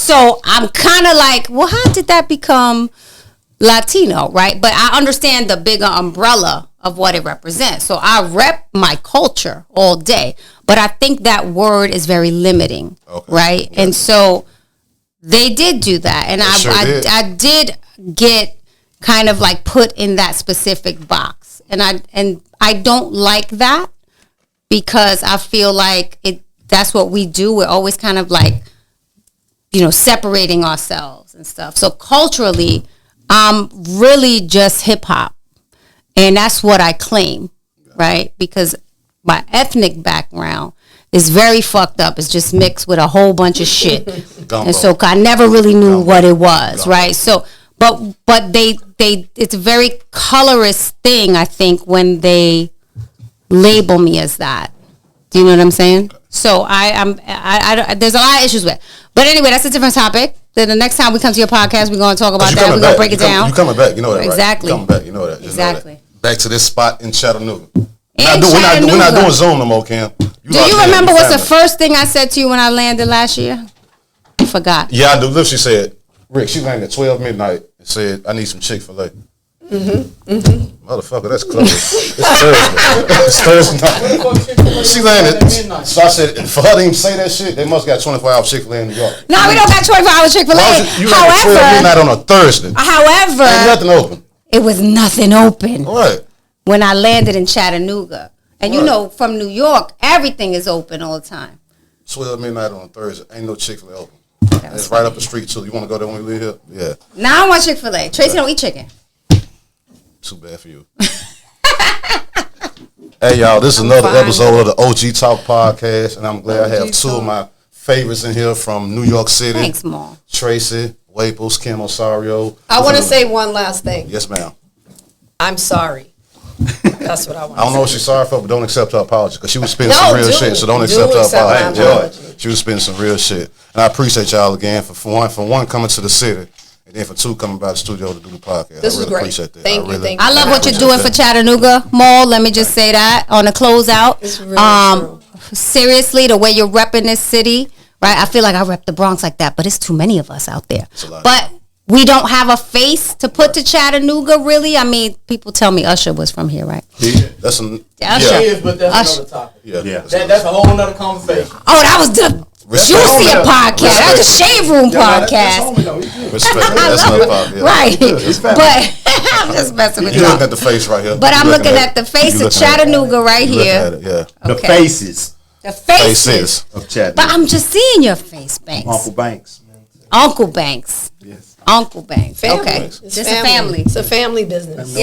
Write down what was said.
So I'm kind of like, well, how did that become Latino, right? But I understand the bigger umbrella of what it represents. So I rep my culture all day. But I think that word is very limiting, right? Yeah. And so they did do that. And I did get kind of like put in that specific box. And I don't like that because I feel like that's what we do. We're always kind of like, separating ourselves and stuff. So culturally, I'm really just hip hop. And that's what I claim, right? Because my ethnic background is very fucked up. It's just mixed with a whole bunch of shit. And so I never really knew what it was, right? So, but they it's a very colorist thing, I think, when they label me as that. Do you know what I'm saying? So I there's a lot of issues with it. But anyway, that's a different topic. Then the next time we come to your podcast, we're going to talk about that. We're going to break it down. You're coming back. You know that, right? Exactly. You're coming back. You know that. Exactly. Back to this spot in Chattanooga. We're not doing Zoom no more, Cam. Do you remember what's the first thing I said to you when I landed last year? I forgot. Yeah, I do. Look, she said, Rick, she landed at 12 midnight and said, I need some Chick-fil-A. Motherfucker, that's close. It's Thursday night. She landed. So I said, for her to even say that shit, they must got 24-hour Chick-fil-A in New York. No, we don't got 24-hour Chick-fil-A. You landed at 12 midnight on a Thursday. However, ain't nothing open. It was nothing open. What? When I landed in Chattanooga. And from New York, everything is open all the time. 12 midnight on a Thursday. Ain't no Chick-fil-A open. It's right up the street, too. You want to go there when we leave here? Yeah. Now I want Chick-fil-A. Tracy don't eat chicken. Too bad for you. Hey, y'all, this is another episode of the OG Talk Podcast, and I'm glad I have two of my favorites in here from New York City. Thanks, Maal. Tracy Waples, Kim Osorio. I want to say one last thing. Yes, ma'am. I'm sorry. That's what I want to say. I don't know what she's sorry for, but don't accept her apology, because she was spending some real shit, so don't accept her apology. She was spending some real shit. And I appreciate y'all again for one coming to the city. And then for two, coming by the studio to do the podcast. This I really great. Appreciate that. Thank you. I love what you're doing for Chattanooga, Maal. Let me just say that on the closeout. It's really true. Seriously, the way you're repping this city, right? I feel like I rep the Bronx like that, but it's too many of us out there. But we don't have a face to put to Chattanooga, really. I mean, people tell me Usher was from here, right? Yeah, that's Usher. Is, but that's another topic. Yeah. That's a whole other conversation. Oh, that was the juicier podcast. That was the Shave Room podcast. That's another podcast. Right. But I'm just messing with you. You're looking at the face right here. But I'm looking at the face of Chattanooga right here. Yeah. The faces. The faces of Chattanooga. But I'm just seeing your face, Banks. Uncle Banks. Uncle Banks. Yes. Uncle Banks. Family. Okay. It's a family. It's a family business.